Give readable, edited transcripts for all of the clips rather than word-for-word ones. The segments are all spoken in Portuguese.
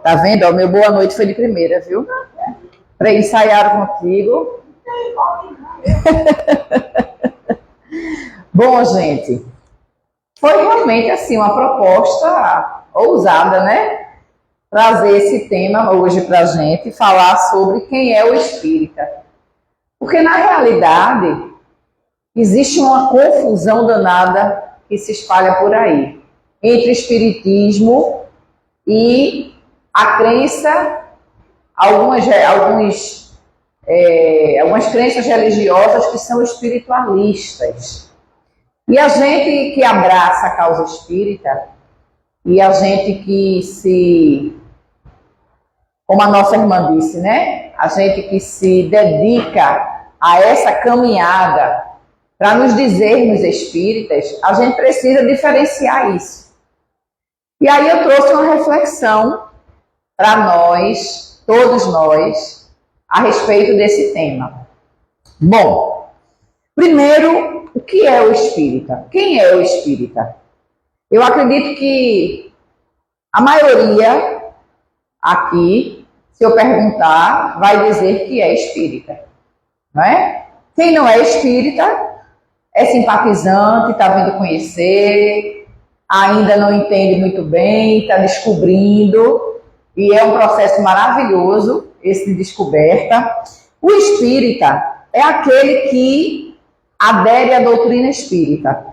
Tá vendo? Ó, meu boa noite foi de primeira, viu? Pré-ensaiaram contigo. Bom, gente, foi realmente assim uma proposta ousada, né? Trazer esse tema hoje pra gente, falar sobre quem é o espírita. Porque na realidade existe uma confusão danada que se espalha por aí entre espiritismo e a crença, algumas crenças religiosas que são espiritualistas. E a gente que abraça a causa espírita, e a gente que se, como a nossa irmã disse, né? A gente que se dedica a essa caminhada para nos dizermos espíritas, a gente precisa diferenciar isso. E aí eu trouxe uma reflexão para nós, todos nós, a respeito desse tema. Bom, primeiro, o que é o espírita? Quem é o espírita? Eu acredito que a maioria aqui, se eu perguntar, vai dizer que é espírita, não é? Quem não é espírita é simpatizante, está vindo conhecer, ainda não entende muito bem, está descobrindo, e é um processo maravilhoso esse de descoberta. O espírita é aquele que adere à doutrina espírita,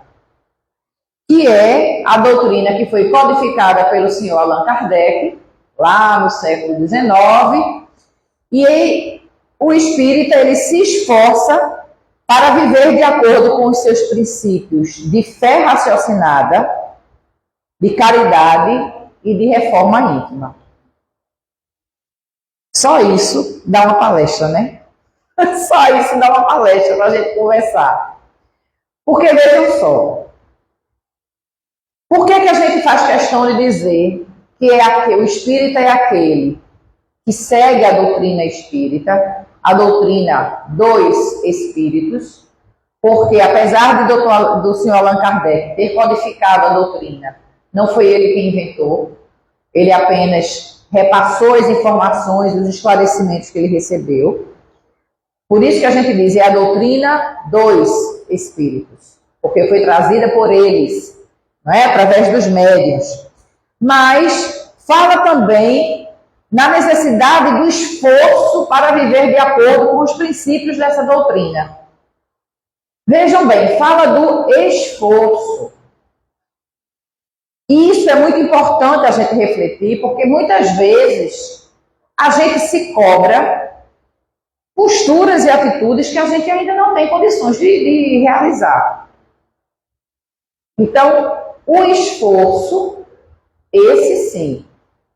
que é a doutrina que foi codificada pelo senhor Allan Kardec, lá no século XIX, e o espírita ele se esforça para viver de acordo com os seus princípios de fé raciocinada, de caridade e de reforma íntima. Só isso dá uma palestra, né? Só isso dá uma palestra para a gente conversar. Porque vejam só, por que a gente faz questão de dizer que o espírita é aquele que segue a doutrina espírita, a doutrina dos espíritos? Porque apesar do senhor Allan Kardec ter codificado a doutrina, não foi ele quem inventou, ele apenas repassou as informações, os esclarecimentos que ele recebeu. Por isso que a gente diz, é a doutrina dos espíritos, porque foi trazida por eles, não é? Através dos médiuns. Mas fala também na necessidade do esforço para viver de acordo com os princípios dessa doutrina. Vejam bem, fala do esforço. E isso é muito importante a gente refletir, porque muitas vezes a gente se cobra posturas e atitudes que a gente ainda não tem condições de realizar. Então, o esforço, esse sim,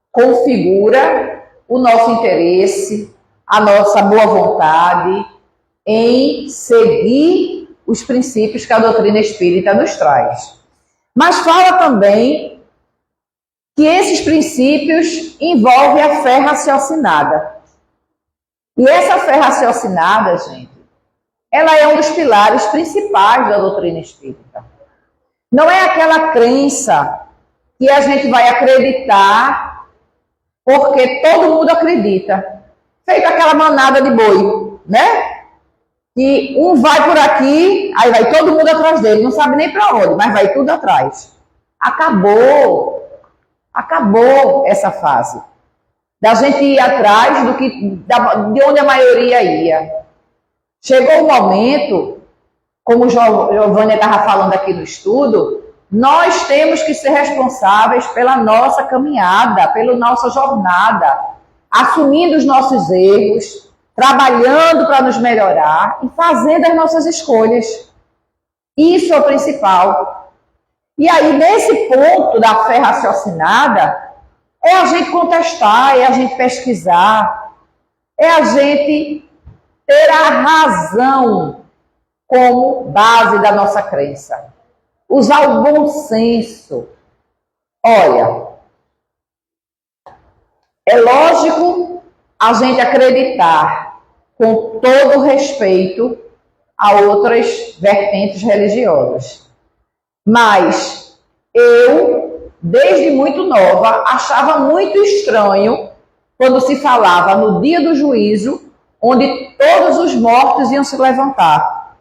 configura o nosso interesse, a nossa boa vontade em seguir os princípios que a doutrina espírita nos traz. Mas fala também que esses princípios envolvem a fé raciocinada. E essa fé raciocinada, gente, ela é um dos pilares principais da doutrina espírita. Não é aquela crença que a gente vai acreditar porque todo mundo acredita. Feito aquela manada de boi, né? Que um vai por aqui, aí vai todo mundo atrás dele, não sabe nem para onde, mas vai tudo atrás. Acabou essa fase da gente ir atrás de onde a maioria ia. Chegou o momento, como o Giovânia estava falando aqui no estudo, nós temos que ser responsáveis pela nossa caminhada, pela nossa jornada, assumindo os nossos erros, trabalhando para nos melhorar e fazendo as nossas escolhas. Isso é o principal. E aí, nesse ponto da fé raciocinada, é a gente contestar, é a gente pesquisar, é a gente ter a razão como base da nossa crença. Usar o bom senso. Olha, é lógico a gente acreditar com todo respeito a outras vertentes religiosas. Mas eu desde muito nova, achava muito estranho quando se falava no dia do juízo, onde todos os mortos iam se levantar.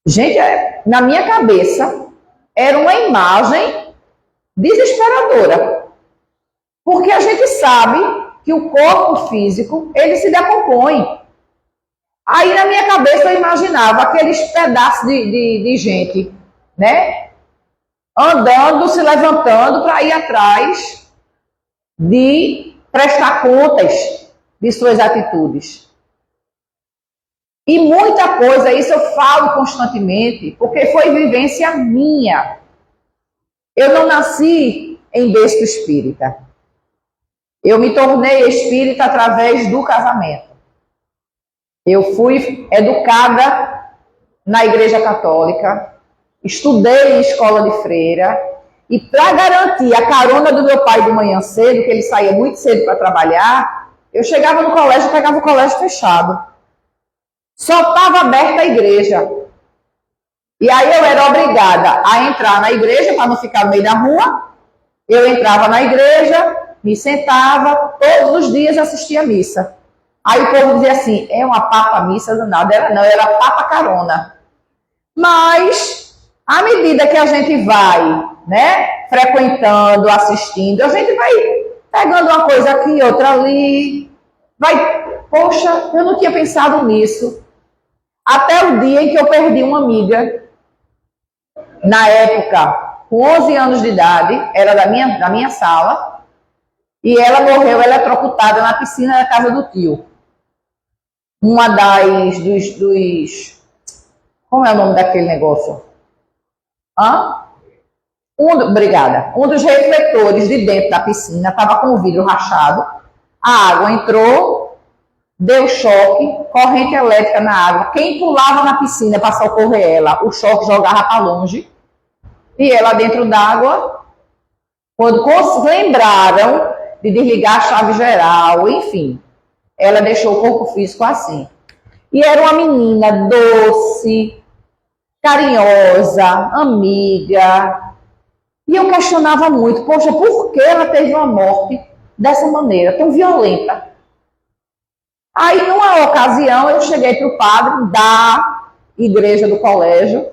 Gente, na minha cabeça, era uma imagem desesperadora. Porque a gente sabe que o corpo físico, ele se decompõe. Aí na minha cabeça eu imaginava aqueles pedaços de gente, né? Andando, se levantando para ir atrás de prestar contas de suas atitudes. E muita coisa, isso eu falo constantemente, porque foi vivência minha. Eu não nasci em berço espírita. Eu me tornei espírita através do casamento. Eu fui educada na Igreja Católica, estudei em escola de freira, e para garantir a carona do meu pai de manhã cedo, que ele saía muito cedo para trabalhar, eu chegava no colégio e pegava o colégio fechado. Só estava aberta a igreja. E aí eu era obrigada a entrar na igreja para não ficar no meio da rua. Eu entrava na igreja, me sentava, todos os dias assistia a missa. Aí o povo dizia assim, é uma papa missa do nada. Era papa carona. Mas, à medida que a gente vai, né, frequentando, assistindo, a gente vai pegando uma coisa aqui, outra ali, poxa, eu não tinha pensado nisso. Até o dia em que eu perdi uma amiga, na época, com 11 anos de idade, era da minha sala, e ela morreu eletrocutada na piscina da casa do tio. Uma como é o nome daquele negócio? Obrigada. Um dos refletores de dentro da piscina estava com o vidro rachado, a água entrou, deu choque, corrente elétrica na água. Quem pulava na piscina para socorrer ela, o choque jogava para longe. E ela dentro d'água, quando lembraram de desligar a chave geral, enfim, ela deixou o corpo físico assim. E era uma menina doce, carinhosa, amiga. E eu questionava muito, poxa, por que ela teve uma morte dessa maneira, tão violenta? Aí, numa ocasião, eu cheguei para o padre da igreja do colégio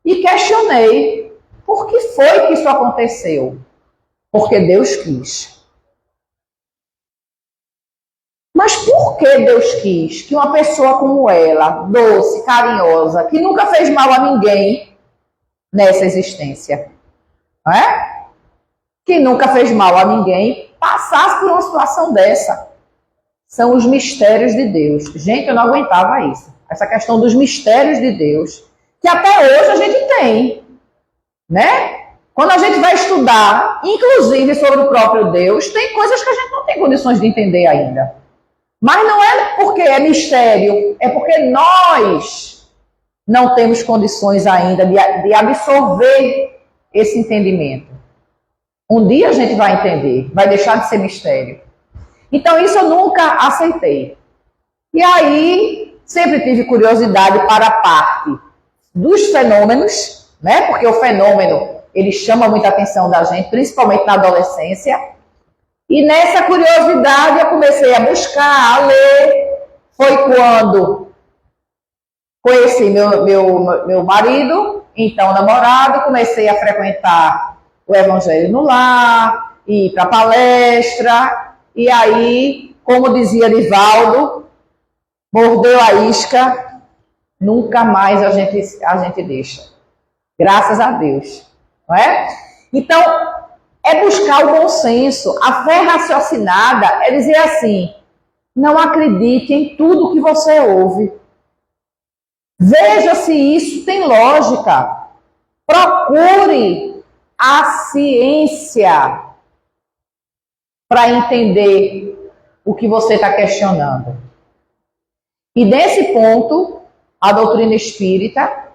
e questionei por que foi que isso aconteceu. Porque Deus quis. Mas por que Deus quis que uma pessoa como ela, doce, carinhosa, que nunca fez mal a ninguém nessa existência, não é? Que nunca fez mal a ninguém, passasse por uma situação dessa? São os mistérios de Deus. Gente, eu não aguentava isso. Essa questão dos mistérios de Deus, que até hoje a gente tem, né? Quando a gente vai estudar, inclusive sobre o próprio Deus, tem coisas que a gente não tem condições de entender ainda. Mas não é porque é mistério, é porque nós não temos condições ainda de absorver esse entendimento. Um dia a gente vai entender, vai deixar de ser mistério. Então isso eu nunca aceitei. E aí sempre tive curiosidade para a parte dos fenômenos, né? Porque o fenômeno, ele chama muita atenção da gente, principalmente na adolescência. E nessa curiosidade eu comecei a buscar, a ler. Foi quando conheci meu marido, então namorado, comecei a frequentar o Evangelho no Lar, ir para palestra, e aí, como dizia Divaldo, mordeu a isca, nunca mais a gente deixa. Graças a Deus. Não é? Então, é buscar o bom senso. A fé raciocinada é dizer assim, não acredite em tudo que você ouve. Veja se isso tem lógica. Procure a ciência para entender o que você está questionando. E nesse ponto, a doutrina espírita,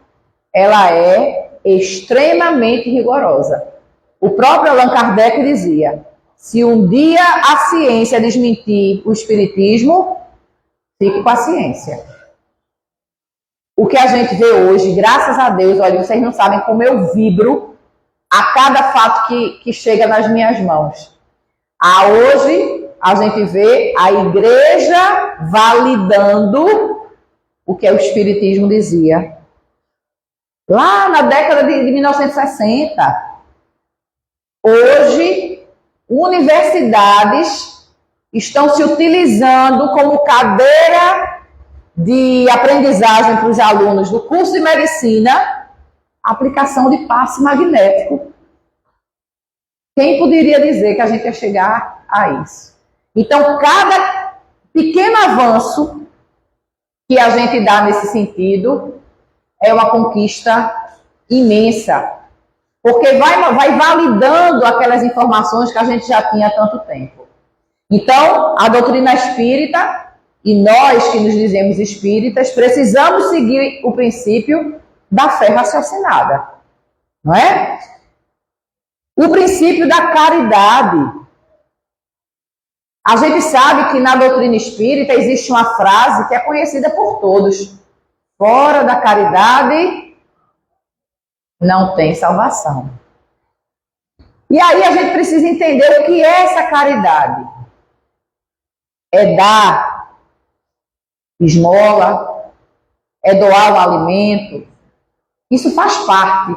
ela é extremamente rigorosa. O próprio Allan Kardec dizia, se um dia a ciência desmentir o espiritismo, fique com a ciência. O que a gente vê hoje, graças a Deus, olha, vocês não sabem como eu vibro a cada fato que chega nas minhas mãos. Hoje, a gente vê a igreja validando o que o Espiritismo dizia. Lá na década de 1960, hoje, universidades estão se utilizando como cadeira de aprendizagem para os alunos do curso de medicina, aplicação de passe magnético. Quem poderia dizer que a gente ia chegar a isso? Então, cada pequeno avanço que a gente dá nesse sentido é uma conquista imensa, porque vai validando aquelas informações que a gente já tinha há tanto tempo. Então, a doutrina espírita, e nós que nos dizemos espíritas, precisamos seguir o princípio da fé raciocinada, não é? O princípio da caridade. A gente sabe que na doutrina espírita existe uma frase que é conhecida por todos: fora da caridade não tem salvação. E aí a gente precisa entender o que é essa caridade. É dar esmola, é doar um alimento. Isso faz parte,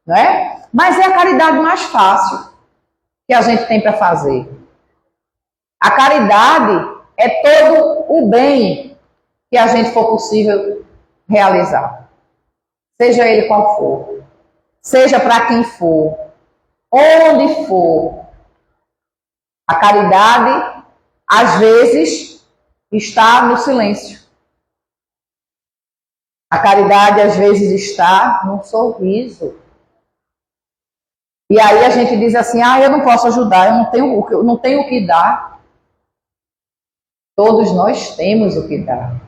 não é? Mas é a caridade mais fácil que a gente tem para fazer. A caridade é todo o bem que a gente for possível realizar. Seja ele qual for. Seja para quem for. Onde for. A caridade, às vezes, está no silêncio. A caridade, às vezes, está no sorriso. E aí a gente diz assim, eu não posso ajudar, eu não tenho o que dar. Todos nós temos o que dar.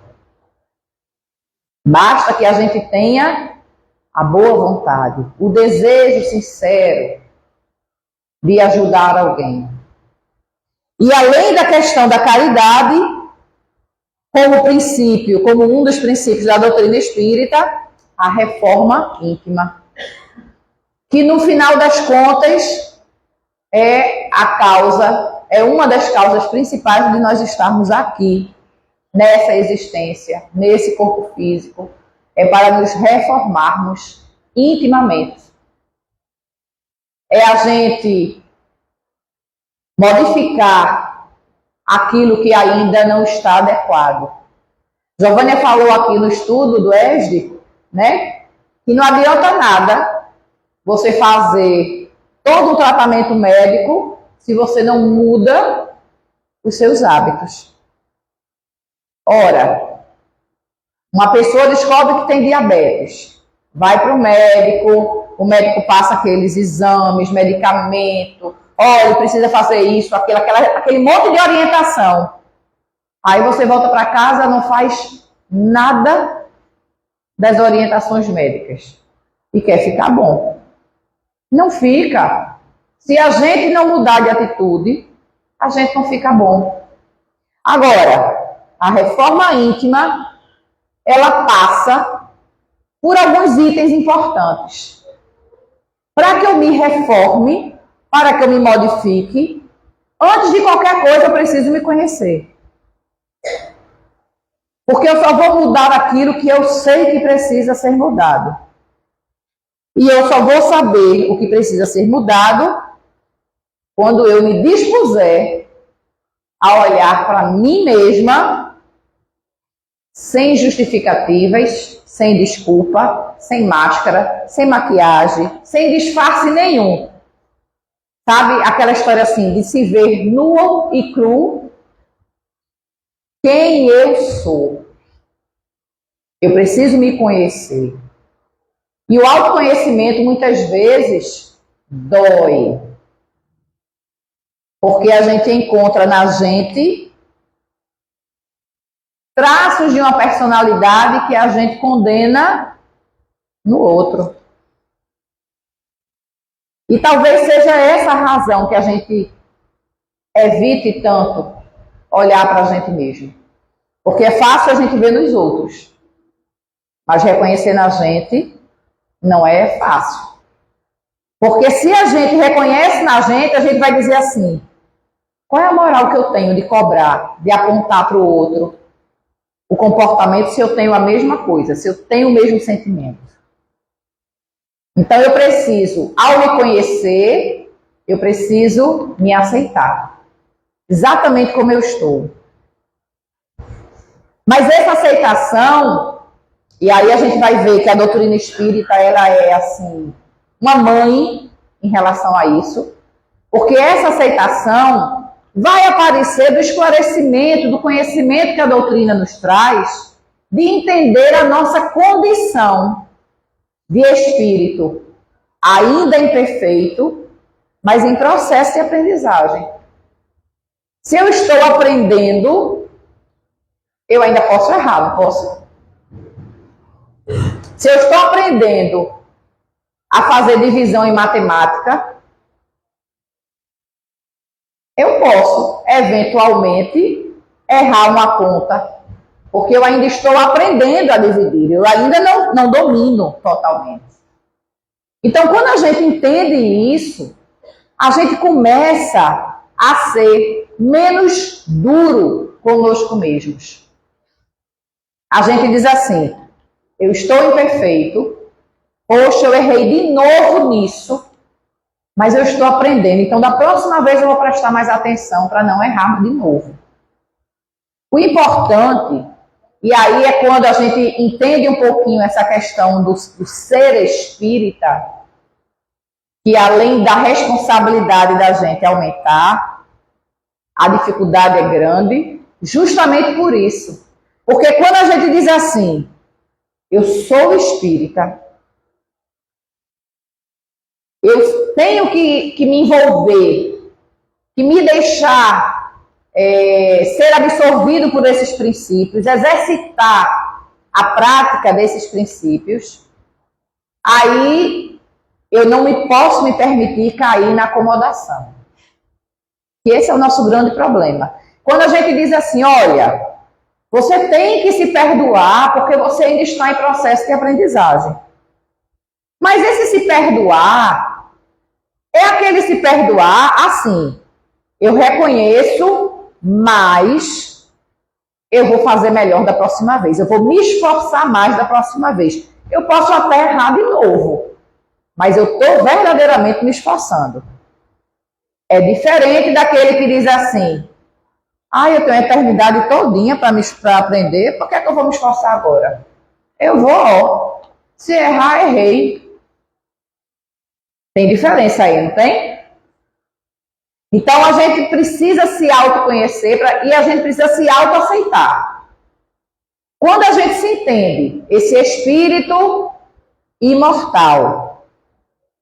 Basta que a gente tenha a boa vontade, o desejo sincero de ajudar alguém. E além da questão da caridade, como princípio, como um dos princípios da doutrina espírita, a reforma íntima, que no final das contas é uma das causas principais de nós estarmos aqui, nessa existência, nesse corpo físico, é para nos reformarmos intimamente. É a gente modificar aquilo que ainda não está adequado. Giovânia falou aqui no estudo do ESD, né, que não adianta nada você fazer todo um tratamento médico se você não muda os seus hábitos. Ora, uma pessoa descobre que tem diabetes, vai para o médico passa aqueles exames, medicamento, olha, precisa fazer isso, aquele monte de orientação. Aí você volta para casa, não faz nada das orientações médicas e quer ficar bom. Não fica. Se a gente não mudar de atitude, a gente não fica bom. Agora, a reforma íntima, ela passa por alguns itens importantes. Para que eu me reforme, para que eu me modifique, antes de qualquer coisa eu preciso me conhecer. Porque eu só vou mudar aquilo que eu sei que precisa ser mudado. E eu só vou saber o que precisa ser mudado quando eu me dispuser a olhar para mim mesma sem justificativas, sem desculpa, sem máscara, sem maquiagem, sem disfarce nenhum. Sabe aquela história assim, de se ver nua e cru? Quem eu sou? Eu preciso me conhecer. E o autoconhecimento, muitas vezes, dói. Porque a gente encontra na gente traços de uma personalidade que a gente condena no outro. E talvez seja essa a razão que a gente evite tanto olhar para a gente mesmo. Porque é fácil a gente ver nos outros. Mas reconhecer na gente não é fácil. Porque se a gente reconhece na gente, a gente vai dizer assim: qual é a moral que eu tenho de cobrar, de apontar para o outro o comportamento se eu tenho a mesma coisa, se eu tenho o mesmo sentimento? Então eu preciso, ao me conhecer, eu preciso me aceitar, exatamente como eu estou. Mas essa aceitação, e aí a gente vai ver que a doutrina espírita, ela é assim, uma mãe em relação a isso, porque essa aceitação vai aparecer do esclarecimento, do conhecimento que a doutrina nos traz, de entender a nossa condição de espírito, ainda imperfeito, mas em processo de aprendizagem. Se eu estou aprendendo, eu ainda posso errar, não posso? Se eu estou aprendendo a fazer divisão em matemática, eu posso, eventualmente, errar uma conta, porque eu ainda estou aprendendo a dividir, eu ainda não domino totalmente. Então, quando a gente entende isso, a gente começa a ser menos duro conosco mesmos. A gente diz assim: eu estou imperfeito, poxa, eu errei de novo nisso, mas eu estou aprendendo, então da próxima vez eu vou prestar mais atenção para não errar de novo. O importante, e aí é quando a gente entende um pouquinho essa questão do ser espírita, que além da responsabilidade da gente aumentar, a dificuldade é grande, justamente por isso. Porque quando a gente diz assim, eu sou espírita, eu tenho que me envolver, que me deixar ser absorvido por esses princípios, exercitar a prática desses princípios, aí eu não posso me permitir cair na acomodação. E esse é o nosso grande problema. Quando a gente diz assim, olha, você tem que se perdoar porque você ainda está em processo de aprendizagem. Mas esse se perdoar é aquele se perdoar assim, eu reconheço, mas eu vou fazer melhor da próxima vez. Eu vou me esforçar mais da próxima vez. Eu posso até errar de novo, mas eu estou verdadeiramente me esforçando. É diferente daquele que diz assim, eu tenho a eternidade todinha para aprender, por que eu vou me esforçar agora? Eu vou, se errar, errei. Tem diferença aí, não tem? Então a gente precisa se autoconhecer e a gente precisa se autoaceitar. Quando a gente se entende, esse espírito imortal,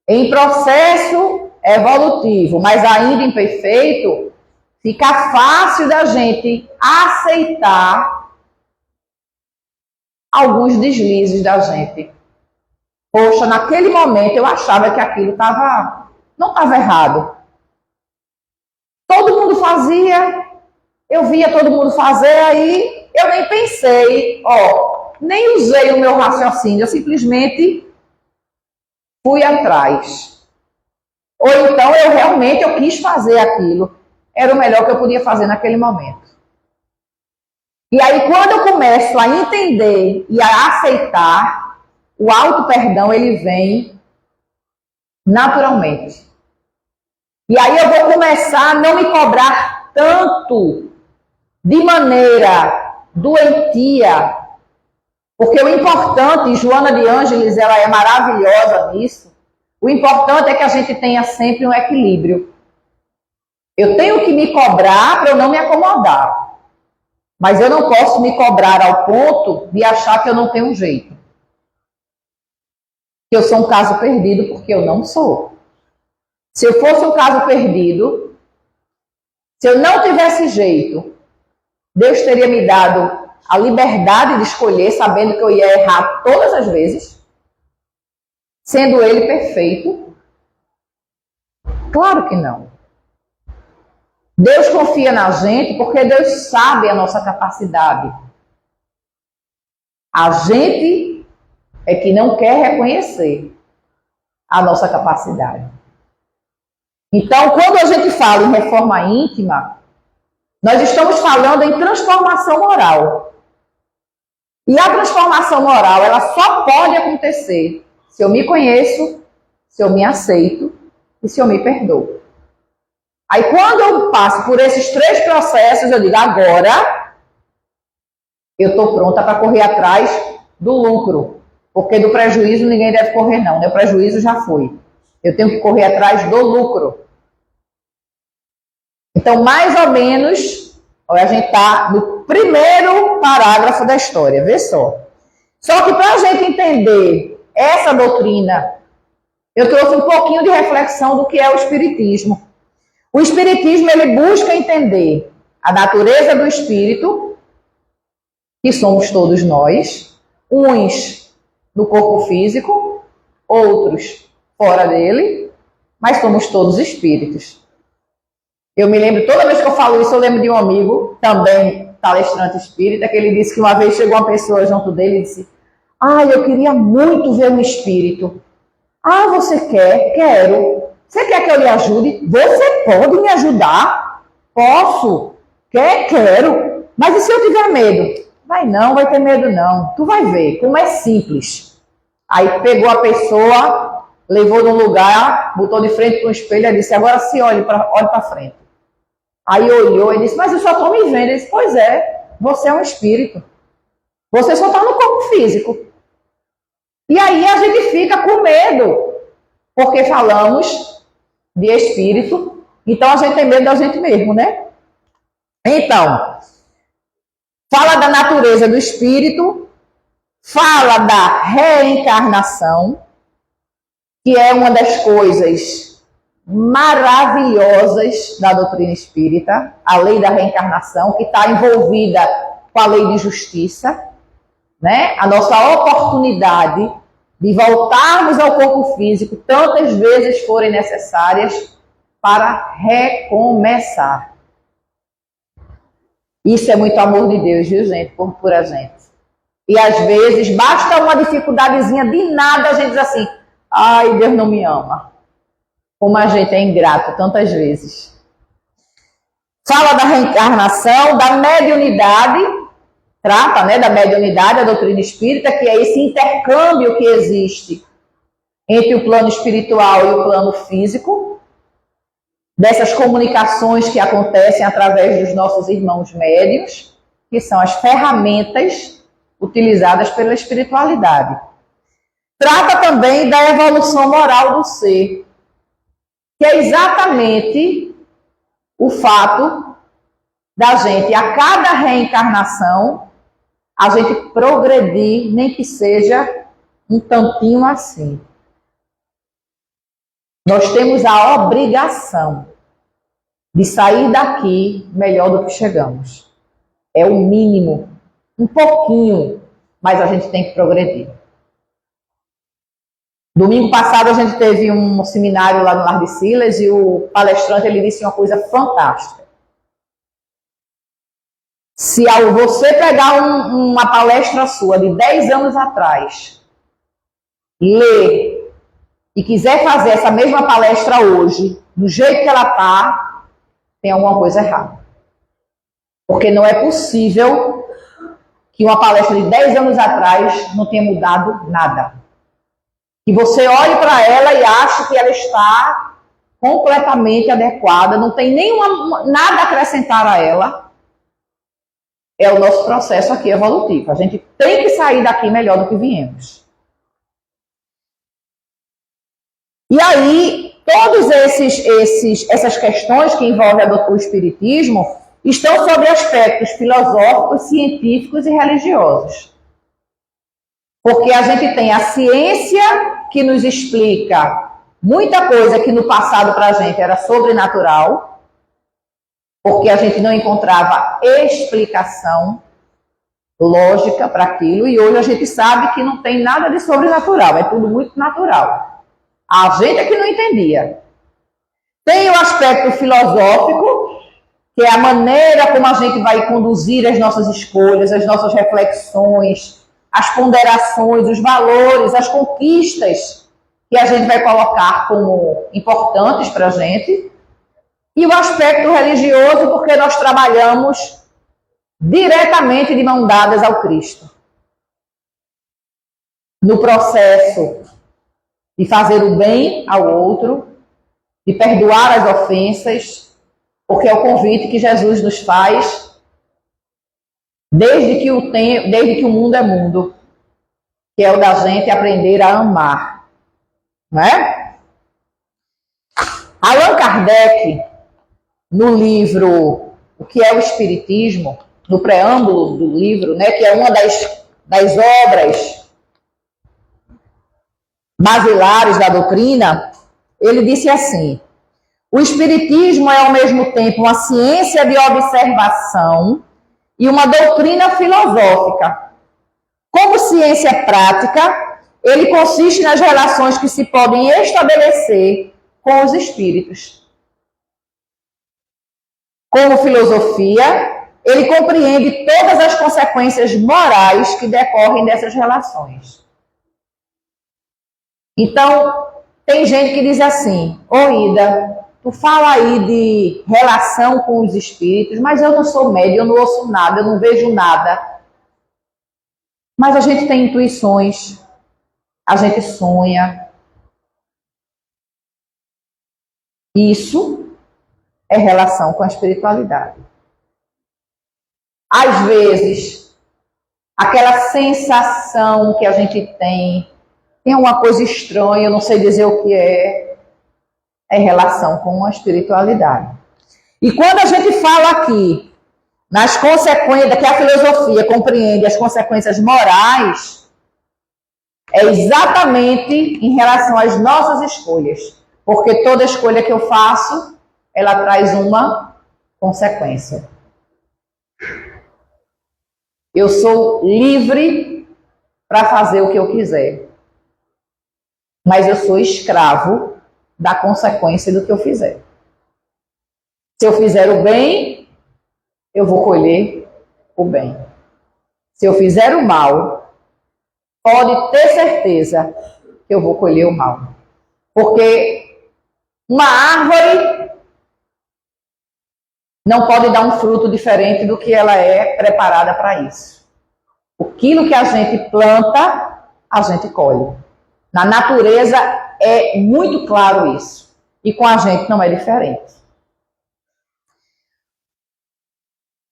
em processo evolutivo, mas ainda imperfeito, fica fácil da gente aceitar alguns deslizes da gente. Poxa, naquele momento eu achava que aquilo não estava errado. Todo mundo fazia, eu via todo mundo fazer, aí eu nem pensei, nem usei o meu raciocínio, eu simplesmente fui atrás. Ou então eu quis fazer aquilo, era o melhor que eu podia fazer naquele momento. E aí quando eu começo a entender e a aceitar, o auto-perdão ele vem naturalmente. E aí eu vou começar a não me cobrar tanto de maneira doentia, porque o importante, Joana de Ângeles, ela é maravilhosa nisso, o importante é que a gente tenha sempre um equilíbrio. Eu tenho que me cobrar para eu não me acomodar, mas eu não posso me cobrar ao ponto de achar que eu não tenho um jeito. Que eu sou um caso perdido, porque eu não sou. Se eu fosse um caso perdido, se eu não tivesse jeito, Deus teria me dado a liberdade de escolher, sabendo que eu ia errar todas as vezes, sendo Ele perfeito? Claro que não. Deus confia na gente porque Deus sabe a nossa capacidade. A gente é que não quer reconhecer a nossa capacidade. Então, quando a gente fala em reforma íntima, nós estamos falando em transformação moral. E a transformação moral, ela só pode acontecer se eu me conheço, se eu me aceito e se eu me perdoo. Aí, quando eu passo por esses 3 processos, eu digo, agora eu estou pronta para correr atrás do lucro. Porque do prejuízo ninguém deve correr, não. O prejuízo já foi. Eu tenho que correr atrás do lucro. Então, mais ou menos, a gente está no primeiro parágrafo da história, vê só. Só que para a gente entender essa doutrina, eu trouxe um pouquinho de reflexão do que é o Espiritismo. O Espiritismo, ele busca entender a natureza do Espírito, que somos todos nós, uns no corpo físico, outros fora dele, mas somos todos espíritos. Eu me lembro, toda vez que eu falo isso, eu lembro de um amigo, também palestrante espírita, que ele disse que uma vez chegou uma pessoa junto dele e disse: eu queria muito ver um espírito. Você quer? Quero. Você quer que eu lhe ajude? Você pode me ajudar? Posso. Quer? Quero. Mas e se eu tiver medo? Vai ter medo não. Tu vai ver como é simples. Aí pegou a pessoa, levou num lugar, botou de frente para o espelho e disse: agora se olhe para frente. Aí olhou e disse: mas eu só estou me vendo. Ele disse: pois é, você é um espírito. Você só está no corpo físico. E aí a gente fica com medo, porque falamos de espírito, então a gente tem medo da gente mesmo, né? Então, fala da natureza do espírito, fala da reencarnação, que é uma das coisas maravilhosas da doutrina espírita, a lei da reencarnação, que está envolvida com a lei de justiça, né? A nossa oportunidade de voltarmos ao corpo físico tantas vezes forem necessárias para recomeçar. Isso é muito amor de Deus, viu, gente? Por a gente. E às vezes basta uma dificuldadezinha de nada, a gente diz assim: ai, Deus não me ama. Como a gente é ingrato tantas vezes. Fala da reencarnação, da mediunidade, trata, né, da mediunidade, a doutrina espírita, que é esse intercâmbio que existe entre o plano espiritual e o plano físico, dessas comunicações que acontecem através dos nossos irmãos médiuns, que são as ferramentas utilizadas pela espiritualidade. Trata também da evolução moral do ser, que é exatamente o fato da gente, a cada reencarnação, a gente progredir, nem que seja um tantinho assim. Nós temos a obrigação de sair daqui melhor do que chegamos. É o mínimo, um pouquinho, mas a gente tem que progredir. Domingo passado a gente teve um seminário lá no Lar de Silas e o palestrante ele disse uma coisa fantástica. Se você pegar uma palestra sua de 10 anos atrás, ler e quiser fazer essa mesma palestra hoje, do jeito que ela está, tem alguma coisa errada. Porque não é possível que uma palestra de 10 anos atrás não tenha mudado nada. Que você olhe para ela e ache que ela está completamente adequada, não tem nada a acrescentar a ela. É o nosso processo aqui evolutivo. A gente tem que sair daqui melhor do que viemos. E aí, todas essas questões que envolvem o espiritismo estão sobre aspectos filosóficos, científicos e religiosos. Porque a gente tem a ciência que nos explica muita coisa que no passado para a gente era sobrenatural, porque a gente não encontrava explicação lógica para aquilo, e hoje a gente sabe que não tem nada de sobrenatural, é tudo muito natural. A gente é que não entendia. Tem o aspecto filosófico, que é a maneira como a gente vai conduzir as nossas escolhas, as nossas reflexões, as ponderações, os valores, as conquistas que a gente vai colocar como importantes para a gente, e o aspecto religioso, porque nós trabalhamos diretamente de mão dadas ao Cristo. No processo de fazer o bem ao outro, de perdoar as ofensas, porque é o convite que Jesus nos faz desde que o mundo é mundo, que é o da gente aprender a amar, não é? Allan Kardec, no livro O que é o Espiritismo, no preâmbulo do livro, né, que é uma das obras basilares da doutrina, ele disse assim: o Espiritismo é ao mesmo tempo uma ciência de observação e uma doutrina filosófica. Como ciência prática, ele consiste nas relações que se podem estabelecer com os espíritos. Como filosofia, ele compreende todas as consequências morais que decorrem dessas relações. Então, tem gente que diz assim: ô Ida, tu fala aí de relação com os espíritos, mas eu não sou médium, eu não ouço nada, eu não vejo nada. Mas a gente tem intuições, a gente sonha. Isso é relação com a espiritualidade. Às vezes, aquela sensação que a gente tem uma coisa estranha, eu não sei dizer o que é relação com a espiritualidade. E quando a gente fala aqui nas consequências, que a filosofia compreende as consequências morais, é exatamente em relação às nossas escolhas. Porque toda escolha que eu faço, ela traz uma consequência. Eu sou livre para fazer o que eu quiser. Mas eu sou escravo da consequência do que eu fizer. Se eu fizer o bem, eu vou colher o bem. Se eu fizer o mal, pode ter certeza que eu vou colher o mal. Porque uma árvore não pode dar um fruto diferente do que ela é preparada para isso. Aquilo que a gente planta, a gente colhe. Na natureza é muito claro isso. E com a gente não é diferente.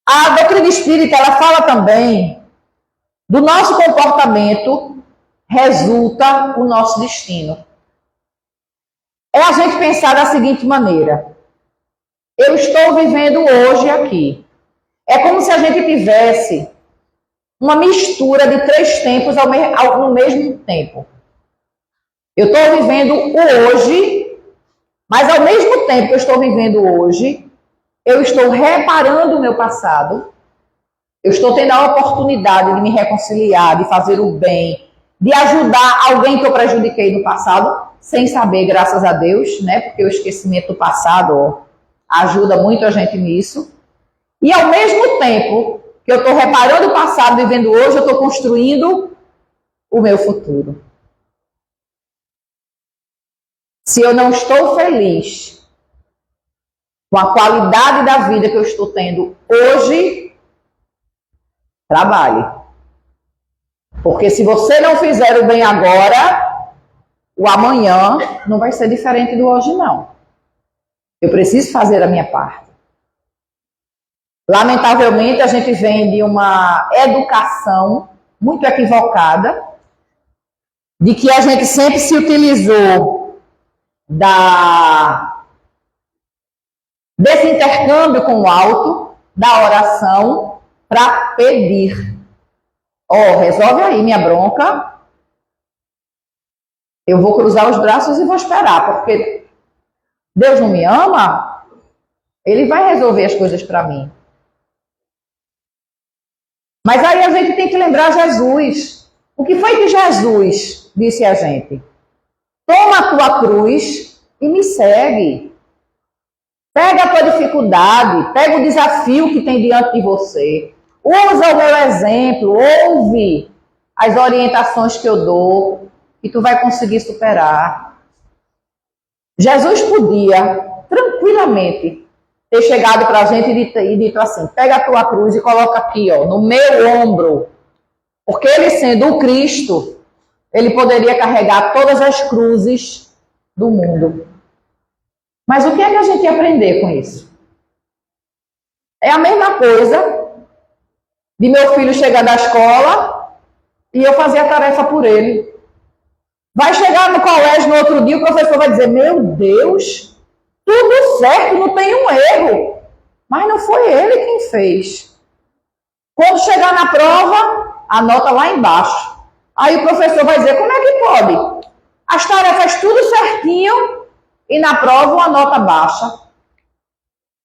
A doutrina espírita, ela fala também do nosso comportamento resulta o nosso destino. É a gente pensar da seguinte maneira: eu estou vivendo hoje aqui. É como se a gente tivesse uma mistura de 3 tempos no mesmo tempo. Eu estou vivendo o hoje, mas ao mesmo tempo que eu estou vivendo hoje, eu estou reparando o meu passado, eu estou tendo a oportunidade de me reconciliar, de fazer o bem, de ajudar alguém que eu prejudiquei no passado, sem saber, graças a Deus, né? Porque o esquecimento do passado ajuda muito a gente nisso. E ao mesmo tempo que eu estou reparando o passado, vivendo hoje, eu estou construindo o meu futuro. Se eu não estou feliz com a qualidade da vida que eu estou tendo hoje, trabalhe. Porque se você não fizer o bem agora, o amanhã não vai ser diferente do hoje, não. Eu preciso fazer a minha parte. Lamentavelmente, a gente vem de uma educação muito equivocada, de que a gente sempre se utilizou desse intercâmbio com o alto, da oração, para pedir. Resolve aí minha bronca, eu vou cruzar os braços e vou esperar, porque Deus não me ama, Ele vai resolver as coisas para mim. Mas aí a gente tem que lembrar Jesus. O que foi que Jesus disse a gente? Toma a tua cruz e me segue. Pega a tua dificuldade, pega o desafio que tem diante de você. Usa o meu exemplo, ouve as orientações que eu dou e tu vai conseguir superar. Jesus podia tranquilamente ter chegado para a gente e dito assim: pega a tua cruz e coloca aqui, ó, no meu ombro. Porque ele, sendo o Cristo, ele poderia carregar todas as cruzes do mundo. Mas o que é que a gente ia aprender com isso? É a mesma coisa de meu filho chegar da escola e eu fazer a tarefa por ele. Vai chegar no colégio no outro dia, o professor vai dizer: meu Deus, tudo certo, não tem um erro. Mas não foi ele quem fez. Quando chegar na prova, anota lá embaixo. Aí o professor vai dizer: como é que pode? As tarefas tudo certinho e na prova uma nota baixa.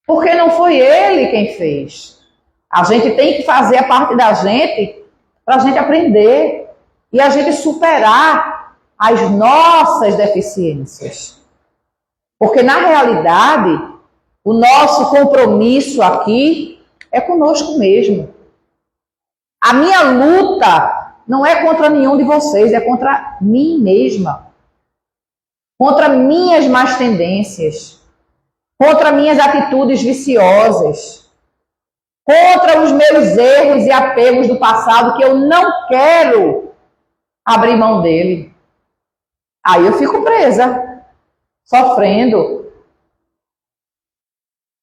Porque não foi ele quem fez. A gente tem que fazer a parte da gente para a gente aprender e a gente superar as nossas deficiências. Porque na realidade, o nosso compromisso aqui é conosco mesmo. A minha luta não é contra nenhum de vocês, é contra mim mesma. Contra minhas más tendências. Contra minhas atitudes viciosas. Contra os meus erros e apegos do passado que eu não quero abrir mão dele. Aí eu fico presa, sofrendo.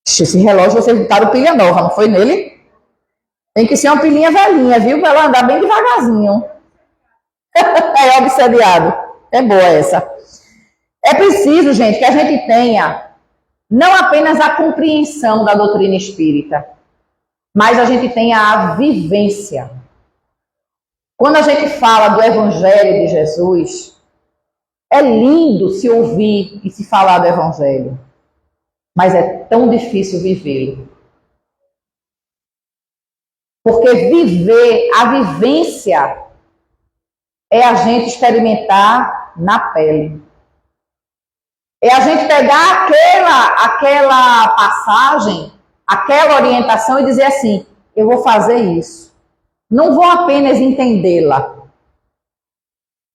Esse relógio vocês botaram pilha nova, não foi nele? Tem que ser uma pilinha velhinha, viu? Para ela andar bem devagarzinho. É obsediado. É boa essa. É preciso, gente, que a gente tenha não apenas a compreensão da doutrina espírita, mas a gente tenha a vivência. Quando a gente fala do Evangelho de Jesus, é lindo se ouvir e se falar do Evangelho, mas é tão difícil vivê-lo. Porque viver, a vivência, é a gente experimentar na pele. É a gente pegar aquela passagem, aquela orientação e dizer assim: eu vou fazer isso. Não vou apenas entendê-la.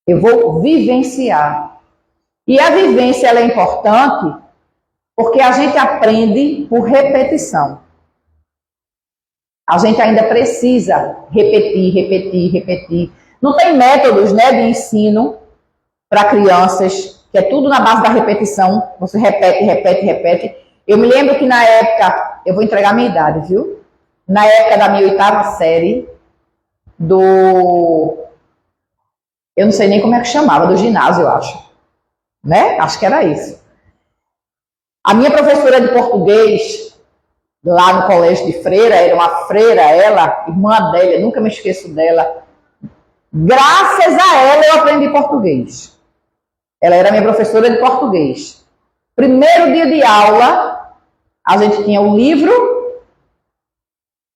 Eu vou vivenciar. E a vivência ela é importante porque a gente aprende por repetição. A gente ainda precisa repetir. Não tem métodos, né, de ensino para crianças, que é tudo na base da repetição. Você repete. Eu me lembro que na época, eu vou entregar a minha idade, viu? Na época da minha 8ª série, eu não sei nem como é que chamava, do ginásio, eu acho. Né? Acho que era isso. A minha professora de português, lá no colégio de freira, era uma freira, ela, irmã dela, nunca me esqueço dela. Graças a ela eu aprendi português. Ela era minha professora de português. Primeiro dia de aula, a gente tinha um livro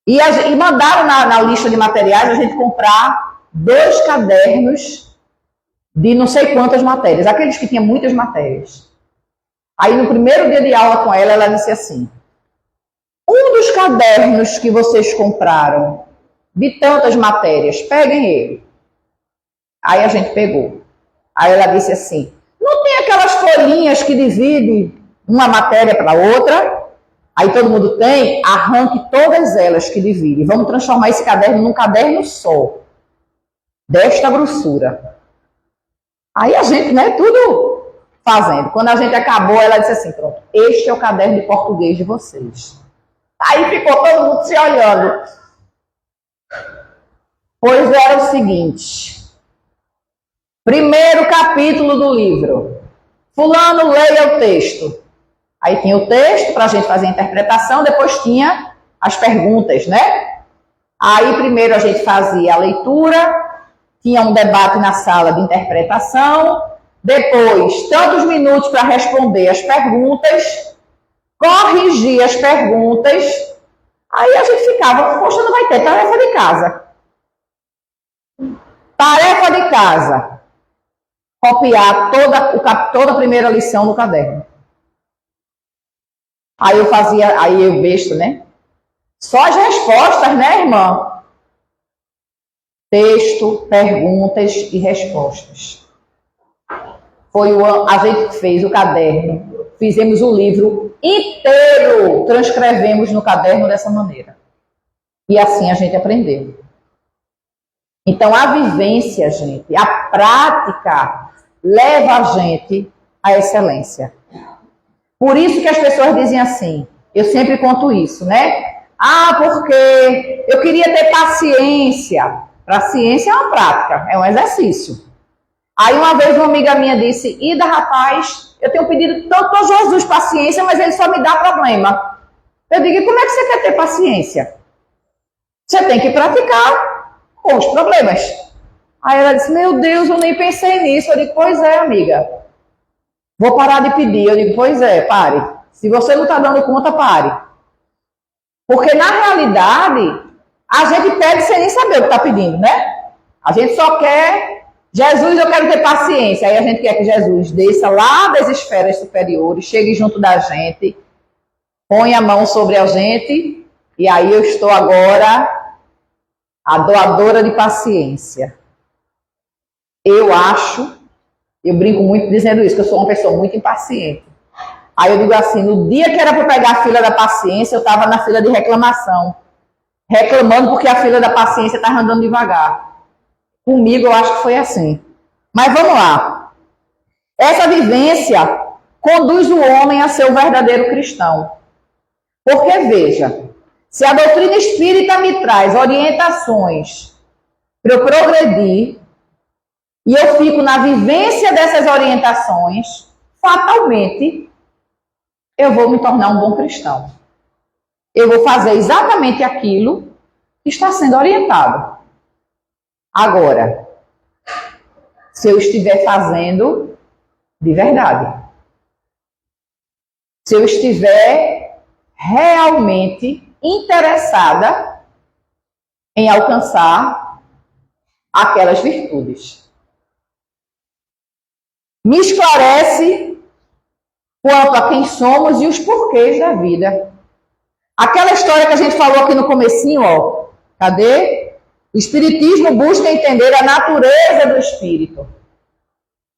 e mandaram na lista de materiais a gente comprar 2 cadernos de não sei quantas matérias, aqueles que tinham muitas matérias. Aí no primeiro dia de aula com ela, ela disse assim: um dos cadernos que vocês compraram de tantas matérias, peguem ele. Aí a gente pegou. Aí ela disse assim: não tem aquelas folhinhas que dividem uma matéria para outra? Aí todo mundo tem? Arranque todas elas que dividem. Vamos transformar esse caderno num caderno só, desta grossura. Aí a gente, né, tudo fazendo. Quando a gente acabou, ela disse assim: pronto, este é o caderno de português de vocês. Aí ficou todo mundo se olhando. Pois era o seguinte: primeiro capítulo do livro. Fulano, leia o texto. Aí tinha o texto para a gente fazer a interpretação, depois tinha as perguntas, né? Aí primeiro a gente fazia a leitura, tinha um debate na sala de interpretação, depois tantos minutos para responder as perguntas, corrigir as perguntas, aí a gente ficava: poxa, não vai ter tarefa de casa. Tarefa de casa: copiar toda a primeira lição no caderno. Aí eu fazia, aí eu besta, né? Só as respostas, né, irmã? Texto, perguntas e respostas. A gente fez o caderno fizemos o livro inteiro, transcrevemos no caderno dessa maneira. E assim a gente aprendeu. Então, a vivência, gente, a prática leva a gente à excelência. Por isso que as pessoas dizem assim, eu sempre conto isso, né? Ah, porque eu queria ter paciência. Para a ciência é uma prática, é um exercício. Aí uma vez uma amiga minha disse, Ida, rapaz, eu tenho pedido tanto a Jesus paciência, mas ele só me dá problema. Eu digo, e como é que você quer ter paciência? Você tem que praticar com os problemas. Aí ela disse, meu Deus, eu nem pensei nisso. Eu digo, pois é, amiga. Vou parar de pedir. Eu digo, pois é, pare. Se você não está dando conta, pare. Porque na realidade, a gente pede sem nem saber o que está pedindo, né? A gente só quer, Jesus, eu quero ter paciência. Aí a gente quer que Jesus desça lá das esferas superiores, chegue junto da gente, põe a mão sobre a gente, e aí eu estou agora a doadora de paciência. Eu brinco muito dizendo isso, que eu sou uma pessoa muito impaciente. Aí eu digo assim, no dia que era para pegar a fila da paciência, eu estava na fila de reclamação. Reclamando porque a fila da paciência estava andando devagar. Comigo eu acho que foi assim. Mas vamos lá. Essa vivência conduz o homem a ser o verdadeiro cristão. Porque, veja, se a doutrina espírita me traz orientações para eu progredir, e eu fico na vivência dessas orientações, fatalmente, eu vou me tornar um bom cristão. Eu vou fazer exatamente aquilo que está sendo orientado. Agora, se eu estiver fazendo de verdade, se eu estiver realmente interessada em alcançar aquelas virtudes. Me esclarece quanto a quem somos e os porquês da vida. Aquela história que a gente falou aqui no comecinho, ó, cadê? O Espiritismo busca entender a natureza do espírito.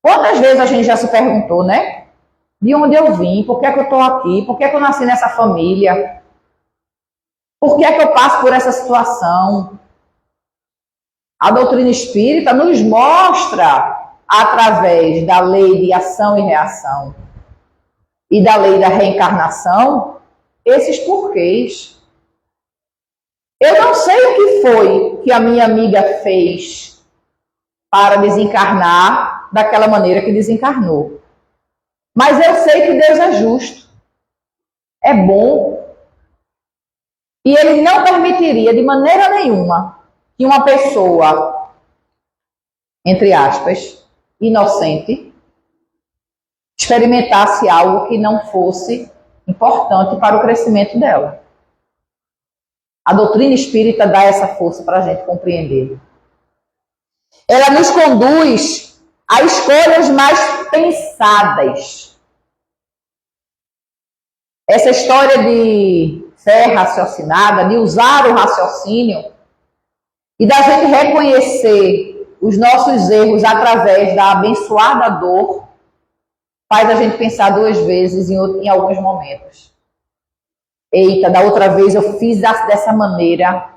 Quantas vezes a gente já se perguntou, né? De onde eu vim? Por que é que eu estou aqui? Por que é que eu nasci nessa família? Por que é que eu passo por essa situação? A doutrina espírita nos mostra, através da lei de ação e reação e da lei da reencarnação, esses porquês. Eu não sei o que foi que a minha amiga fez para desencarnar daquela maneira que desencarnou. Mas eu sei que Deus é justo, é bom, e Ele não permitiria de maneira nenhuma que uma pessoa, entre aspas, inocente, experimentasse algo que não fosse importante para o crescimento dela. A doutrina espírita dá essa força para a gente compreender. Ela nos conduz a escolhas mais pensadas. Essa história de fé raciocinada, de usar o raciocínio e da gente reconhecer os nossos erros através da abençoada dor, faz a gente pensar duas vezes em alguns momentos. Eita, da outra vez eu fiz dessa maneira,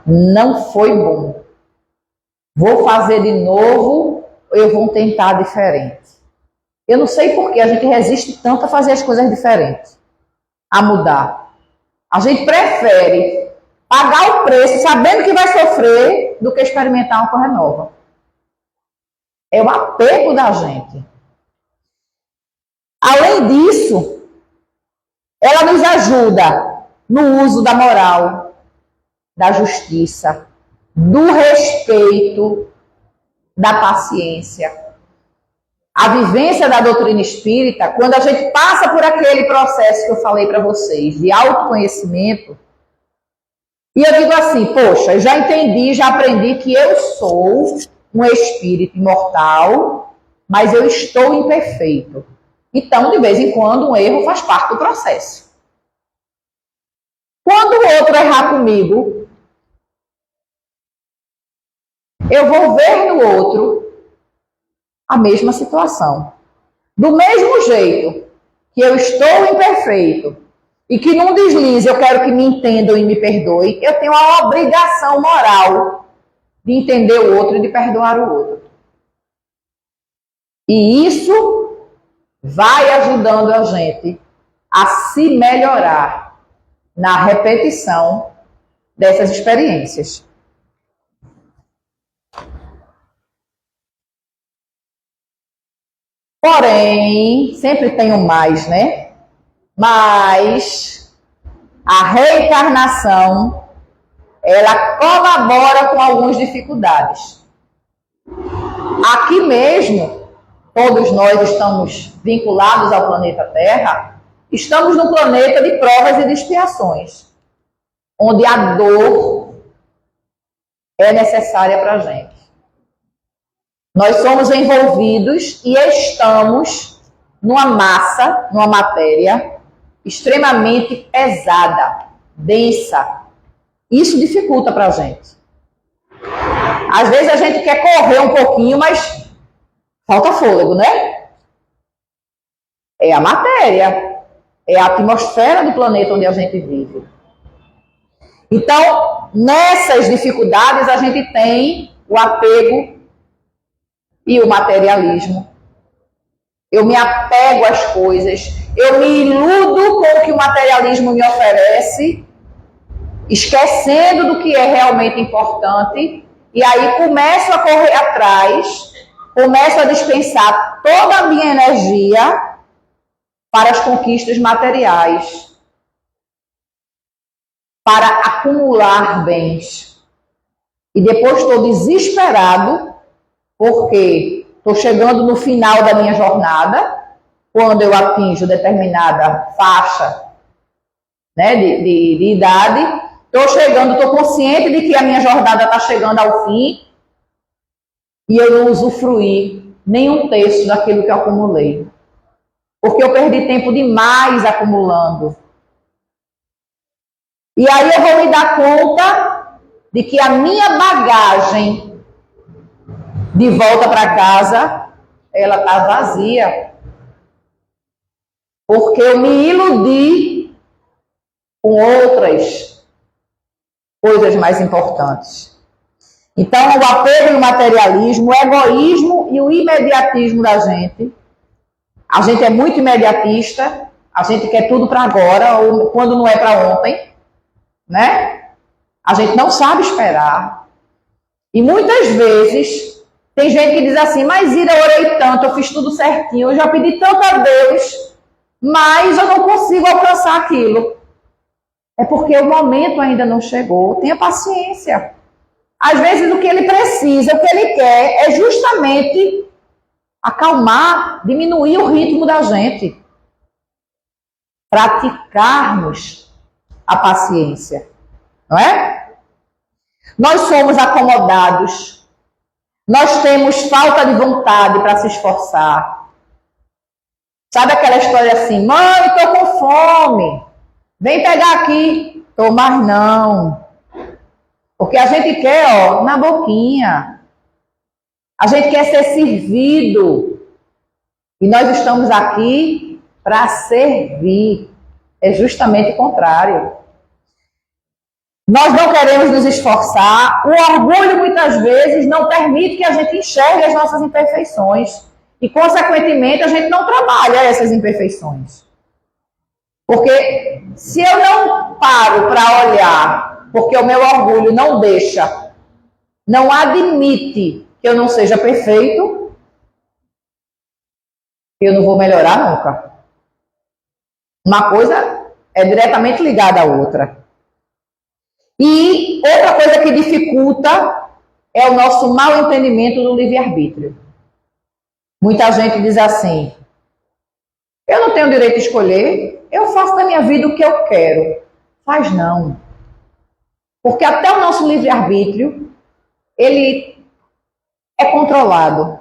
não foi bom. Vou fazer de novo ou eu vou tentar diferente? Eu não sei por que a gente resiste tanto a fazer as coisas diferentes, a mudar. A gente prefere pagar o preço sabendo que vai sofrer do que experimentar uma coisa nova. É o apego da gente. Além disso, ela nos ajuda no uso da moral, da justiça, do respeito, da paciência. A vivência da doutrina espírita, quando a gente passa por aquele processo que eu falei para vocês, de autoconhecimento, e eu digo assim, poxa, eu já entendi, já aprendi que eu sou um espírito imortal, mas eu estou imperfeito. Então, de vez em quando, um erro faz parte do processo. Quando o outro errar comigo, eu vou ver no outro a mesma situação. Do mesmo jeito que eu estou imperfeito e que num deslize eu quero que me entendam e me perdoem, eu tenho a obrigação moral de entender o outro e de perdoar o outro. E isso vai ajudando a gente a se melhorar na repetição dessas experiências. Porém, sempre tem um mais, né? Mas a reencarnação, ela colabora com algumas dificuldades. Aqui mesmo, todos nós estamos vinculados ao planeta Terra, estamos num planeta de provas e de expiações, onde a dor é necessária para a gente. Nós somos envolvidos e estamos numa massa, numa matéria extremamente pesada, densa. Isso dificulta para a gente. Às vezes a gente quer correr um pouquinho, mas falta fôlego, né? É a matéria, é a atmosfera do planeta onde a gente vive. Então, nessas dificuldades, a gente tem o apego e o materialismo. Eu me apego às coisas, eu me iludo com o que o materialismo me oferece, esquecendo do que é realmente importante, e aí começo a correr atrás, começo a dispensar toda a minha energia para as conquistas materiais, para acumular bens. E depois estou desesperado, porque estou chegando no final da minha jornada, quando eu atinjo determinada faixa, né, de idade, estou consciente de que a minha jornada está chegando ao fim e eu não usufruí nem um terço daquilo que eu acumulei. Porque eu perdi tempo demais acumulando. E aí eu vou me dar conta de que a minha bagagem de volta para casa, ela está vazia. Porque eu me iludi com outras coisas mais importantes. Então, o apego no materialismo, o egoísmo e o imediatismo da gente. A gente é muito imediatista, a gente quer tudo para agora, ou quando não é para ontem, né? A gente não sabe esperar. E muitas vezes tem gente que diz assim, mas Ira, eu orei tanto, eu fiz tudo certinho, eu já pedi tanto a Deus, mas eu não consigo alcançar aquilo. É porque o momento ainda não chegou. Tenha paciência. Às vezes o que ele precisa, o que ele quer é justamente acalmar, diminuir o ritmo da gente. Praticarmos a paciência, não é? Nós somos acomodados. Nós temos falta de vontade para se esforçar. Sabe aquela história assim, mãe, estou com fome. Vem pegar aqui. Tô, mas não. Porque a gente quer, ó, na boquinha. A gente quer ser servido. E nós estamos aqui para servir. É justamente o contrário. Nós não queremos nos esforçar. O orgulho, muitas vezes, não permite que a gente enxergue as nossas imperfeições. E, consequentemente, a gente não trabalha essas imperfeições. Porque se eu não paro para olhar, porque o meu orgulho não deixa, não admite que eu não seja perfeito, eu não vou melhorar nunca. Uma coisa é diretamente ligada à outra. E outra coisa que dificulta é o nosso mau entendimento do livre-arbítrio. Muita gente diz assim, eu não tenho direito de escolher, eu faço da minha vida o que eu quero. Faz não. Porque até o nosso livre-arbítrio, ele é controlado.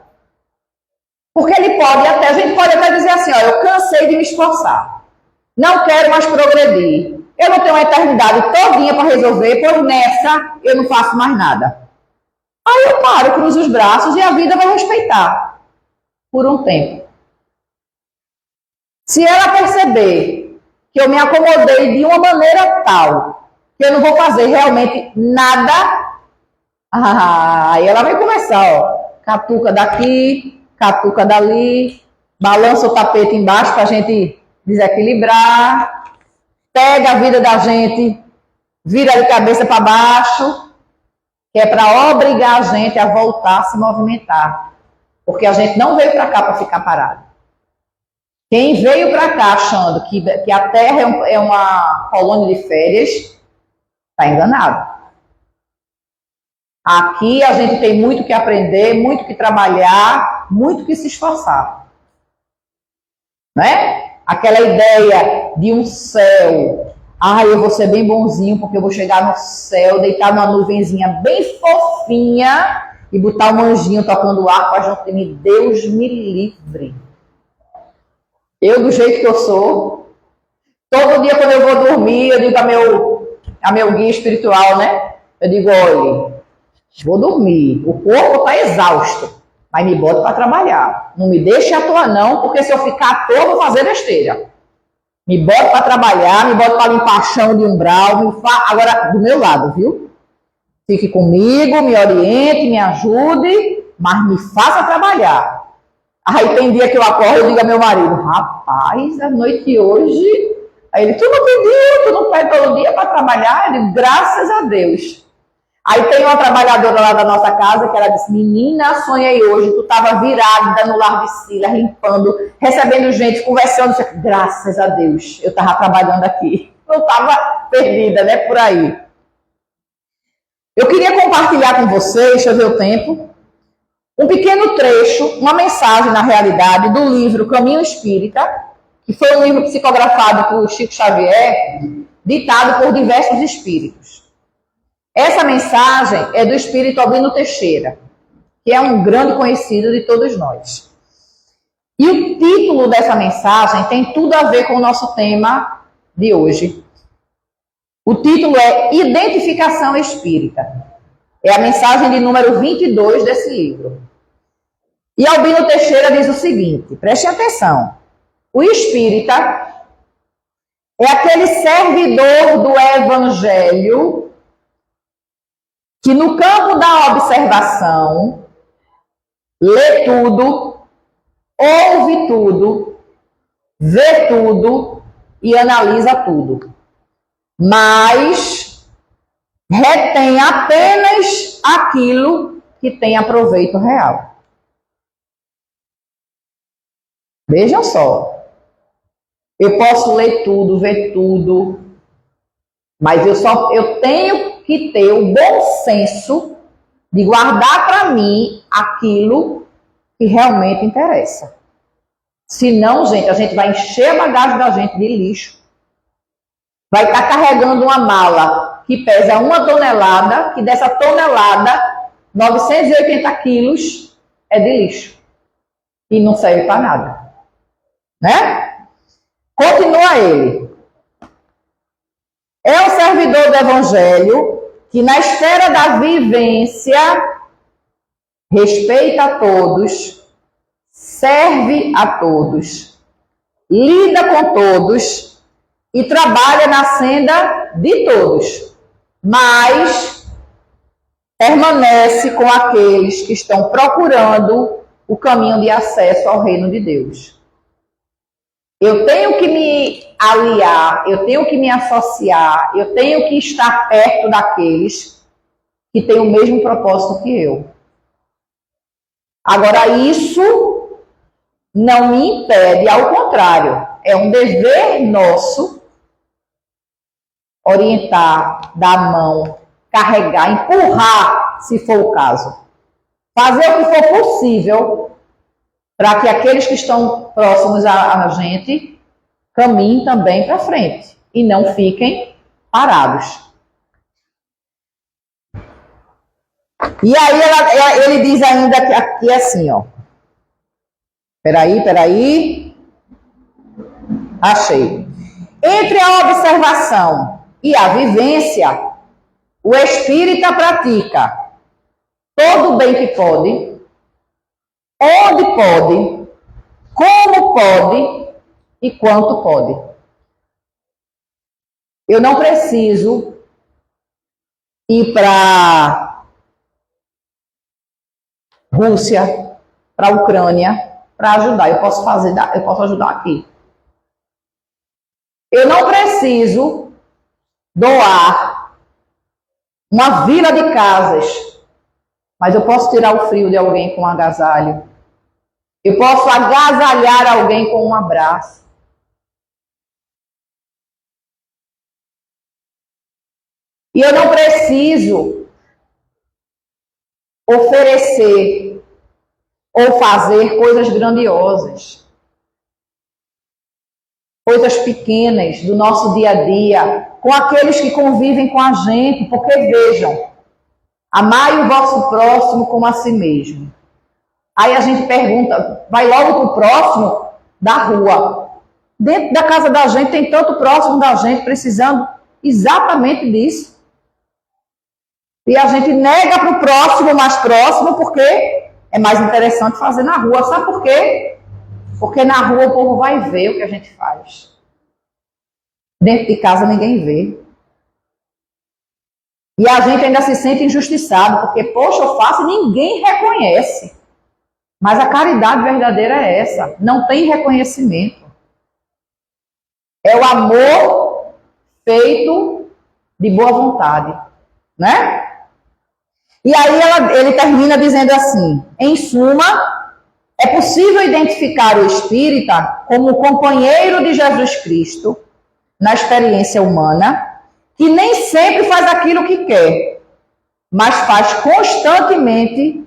Porque ele pode até, a gente pode até dizer assim, ó, eu cansei de me esforçar. Não quero mais progredir. Eu não tenho uma eternidade todinha para resolver, pois nessa eu não faço mais nada. Aí eu paro, cruzo os braços e a vida vai respeitar. Por um tempo. Se ela perceber que eu me acomodei de uma maneira tal que eu não vou fazer realmente nada, aí ela vai começar, ó, catuca daqui, catuca dali, balança o tapete embaixo para a gente desequilibrar, pega a vida da gente, vira de cabeça para baixo, que é para obrigar a gente a voltar a se movimentar. Porque a gente não veio para cá para ficar parado. Quem veio para cá achando que a Terra é uma colônia de férias, está enganado. Aqui a gente tem muito que aprender, muito que trabalhar, muito que se esforçar. Né? Aquela ideia de um céu. Eu vou ser bem bonzinho porque eu vou chegar no céu, deitar numa nuvenzinha bem fofinha e botar um anjinho tocando arpa junto de mim. Deus me livre. Eu, do jeito que eu sou, todo dia quando eu vou dormir, eu digo a meu guia espiritual, né? Eu digo, olha, vou dormir, o corpo está exausto, mas me bota para trabalhar. Não me deixe à toa não, porque se eu ficar à toa, eu vou fazer besteira. Me bota para trabalhar, me bota para limpar chão de umbral, agora do meu lado, viu? Fique comigo, me oriente, me ajude, mas me faça trabalhar. Aí tem dia que eu acordo e digo ao meu marido, rapaz, a noite de hoje... Aí ele, tu não pediu, tu não pede todo dia para trabalhar? Eu digo, graças a Deus. Aí tem uma trabalhadora lá da nossa casa que ela disse, menina, sonhei hoje, tu estava virada no lar de Silas, limpando, recebendo gente, conversando. Graças a Deus, eu estava trabalhando aqui. Eu estava perdida, né, por aí. Eu queria compartilhar com vocês, deixa eu ver o tempo, um pequeno trecho, uma mensagem, na realidade, do livro Caminho Espírita, que foi um livro psicografado por Chico Xavier, ditado por diversos espíritos. Essa mensagem é do espírito Albino Teixeira, que é um grande conhecido de todos nós. E o título dessa mensagem tem tudo a ver com o nosso tema de hoje. O título é Identificação Espírita. É a mensagem de número 22 desse livro. E Albino Teixeira diz o seguinte, preste atenção. O espírita é aquele servidor do evangelho que no campo da observação lê tudo, ouve tudo, vê tudo e analisa tudo. Mas retém apenas aquilo que tem aproveito real. Vejam só. Eu posso ler tudo, ver tudo, mas eu tenho que ter o bom senso de guardar para mim aquilo que realmente interessa. Senão, gente, a gente vai encher a bagagem da gente de lixo. Vai estar carregando uma mala que pesa 1 tonelada, que dessa tonelada, 980 quilos é de lixo. E não serve para nada. Né? Continua ele. É um servidor do evangelho que na esfera da vivência respeita a todos, serve a todos, lida com todos e trabalha na senda de todos, mas permanece com aqueles que estão procurando o caminho de acesso ao reino de Deus. Eu tenho que me aliar, eu tenho que me associar, eu tenho que estar perto daqueles que têm o mesmo propósito que eu. Agora, isso não me impede, ao contrário, é um dever nosso orientar, dar a mão, carregar, empurrar, se for o caso. Fazer o que for possível para que aqueles que estão próximos a gente caminhem também para frente e não fiquem parados. E aí ele diz ainda aqui assim, ó. Peraí. Achei. Entre a observação e a vivência, o espírita pratica todo o bem que pode, onde pode, como pode e quanto pode. Eu não preciso ir para Rússia, para a Ucrânia, para ajudar. Eu posso ajudar aqui. Eu não preciso doar uma vila de casas, mas eu posso tirar o frio de alguém com um agasalho. Eu posso agasalhar alguém com um abraço. E eu não preciso oferecer ou fazer coisas grandiosas. Coisas pequenas do nosso dia a dia, com aqueles que convivem com a gente, porque vejam, amai o vosso próximo como a si mesmo. Aí a gente pergunta, vai logo para o próximo da rua. Dentro da casa da gente tem tanto próximo da gente precisando exatamente disso. E a gente nega para o próximo mais próximo porque é mais interessante fazer na rua. Sabe por quê? Porque na rua o povo vai ver o que a gente faz. Dentro de casa ninguém vê. E a gente ainda se sente injustiçado, porque, poxa, eu faço e ninguém reconhece. Mas a caridade verdadeira é essa, não tem reconhecimento. É o amor feito de boa vontade, né? E aí ele termina dizendo assim, em suma, é possível identificar o espírita como companheiro de Jesus Cristo na experiência humana, que nem sempre faz aquilo que quer, mas faz constantemente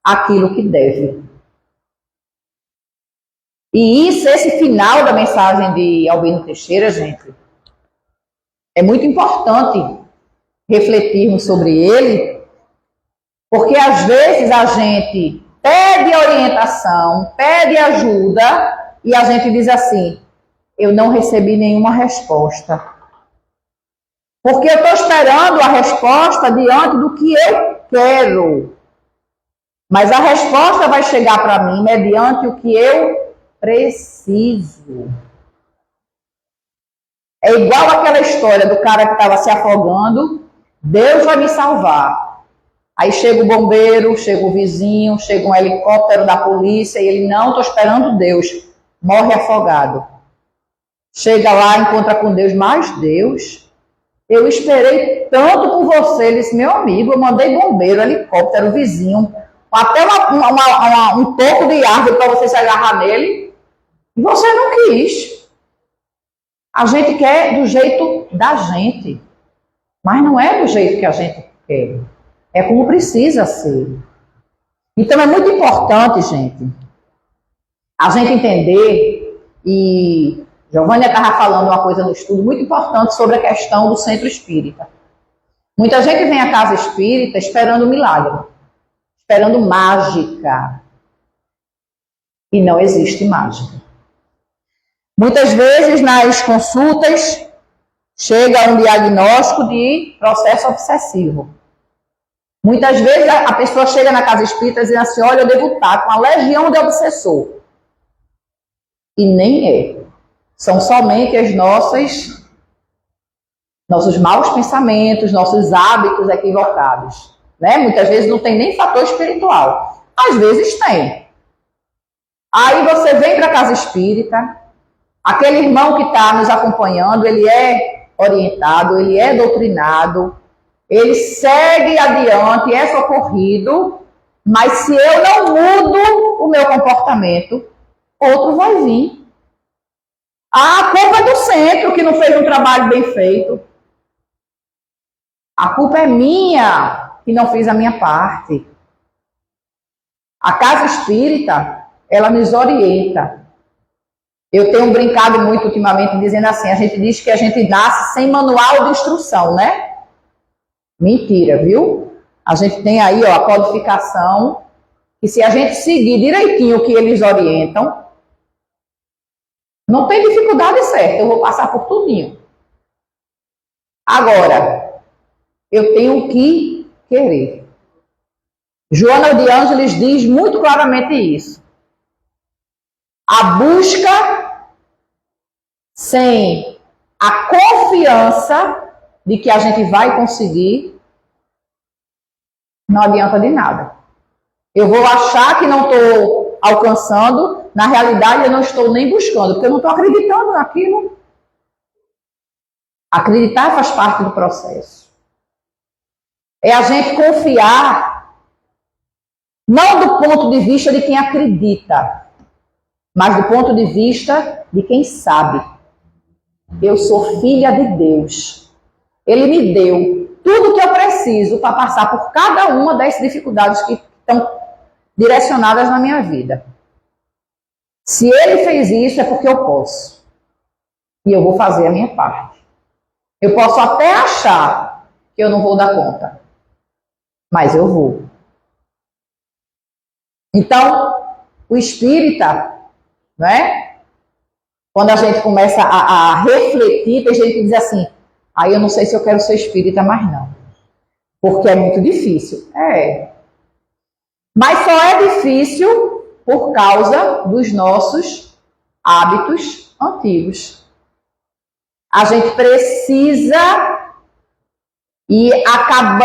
aquilo que deve. E isso, esse final da mensagem de Albino Teixeira, gente, é muito importante refletirmos sobre ele, porque às vezes a gente pede orientação, pede ajuda, e a gente diz assim, eu não recebi nenhuma resposta. Porque eu estou esperando a resposta diante do que eu quero. Mas a resposta vai chegar para mim mediante o que eu preciso. É igual aquela história do cara que estava se afogando. Deus vai me salvar. Aí chega o bombeiro, chega o vizinho, chega um helicóptero da polícia e ele, não, estou esperando Deus. Morre afogado. Chega lá, encontra com Deus, mas Deus, eu esperei tanto por você. Ele disse, meu amigo, eu mandei bombeiro, helicóptero, vizinho, até um toco de árvore para você se agarrar nele, e você não quis. A gente quer do jeito da gente, mas não é do jeito que a gente quer. É como precisa ser. Então é muito importante, gente, a gente entender, e Giovânia estava falando uma coisa no estudo muito importante sobre a questão do centro espírita. Muita gente vem à casa espírita esperando milagre, esperando mágica. E não existe mágica. Muitas vezes nas consultas chega um diagnóstico de processo obsessivo. Muitas vezes a pessoa chega na casa espírita dizendo assim, olha, eu devo estar com uma legião de obsessor. E nem é. São somente as nossos maus pensamentos, nossos hábitos equivocados. Né? Muitas vezes não tem nem fator espiritual. Às vezes tem. Aí você vem para a casa espírita, aquele irmão que está nos acompanhando, ele é orientado, ele é doutrinado, ele segue adiante, é socorrido, mas se eu não mudo o meu comportamento, outro vai vir. A culpa é do centro que não fez um trabalho bem feito. A culpa é minha que não fiz a minha parte. A casa espírita, ela nos orienta. Eu tenho brincado muito ultimamente dizendo assim, a gente diz que a gente nasce sem manual de instrução, né? Mentira, viu? A gente tem aí ó, a codificação, que se a gente seguir direitinho o que eles orientam, não tem dificuldade certa, eu vou passar por tudinho. Agora, eu tenho que querer. Joana de Ângeles diz muito claramente isso. A busca sem a confiança de que a gente vai conseguir, não adianta de nada. Eu vou achar que não estou alcançando, na realidade eu não estou nem buscando, porque eu não estou acreditando naquilo. Acreditar faz parte do processo. É a gente confiar, não do ponto de vista de quem acredita, mas do ponto de vista de quem sabe. Eu sou filha de Deus. Ele me deu tudo o que eu preciso para passar por cada uma das dificuldades que estão direcionadas na minha vida. Se ele fez isso, é porque eu posso. E eu vou fazer a minha parte. Eu posso até achar que eu não vou dar conta, mas eu vou. Então, o espírita, né? Quando a gente começa a refletir, tem gente que diz assim, aí eu não sei se eu quero ser espírita mais não, porque é muito difícil. Mas só é difícil por causa dos nossos hábitos antigos. A gente precisa ir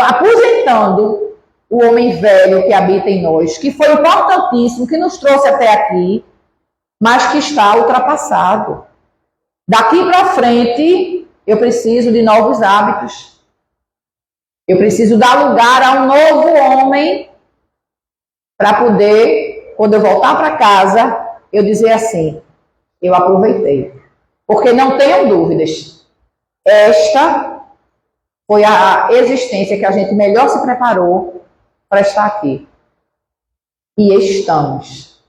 aposentando o homem velho que habita em nós, que foi importantíssimo, que nos trouxe até aqui, mas que está ultrapassado. Daqui para frente, eu preciso de novos hábitos. Eu preciso dar lugar a um novo homem para poder, quando eu voltar para casa, eu dizer assim, eu aproveitei. Porque não tenham dúvidas, esta foi a existência que a gente melhor se preparou para estar aqui. E estamos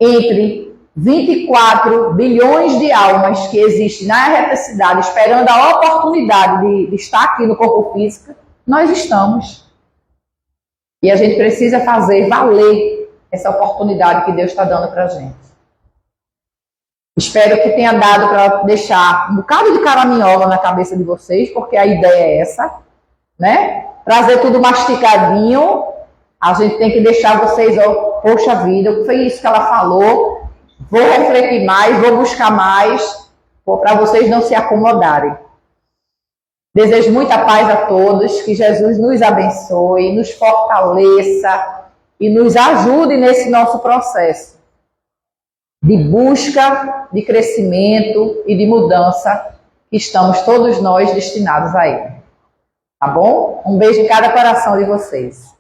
entre 24 bilhões de almas que existem na erreticidade, esperando a oportunidade de estar aqui no corpo físico, nós estamos. E a gente precisa fazer valer essa oportunidade que Deus está dando para a gente. Espero que tenha dado para deixar um bocado de caraminhola na cabeça de vocês, porque a ideia é essa, né? Trazer tudo masticadinho. A gente tem que deixar vocês, poxa vida, foi isso que ela falou, vou refletir mais, vou buscar mais, para vocês não se acomodarem. Desejo muita paz a todos, que Jesus nos abençoe, nos fortaleça e nos ajude nesse nosso processo de busca, de crescimento e de mudança que estamos todos nós destinados a ele. Tá bom? Um beijo em cada coração de vocês.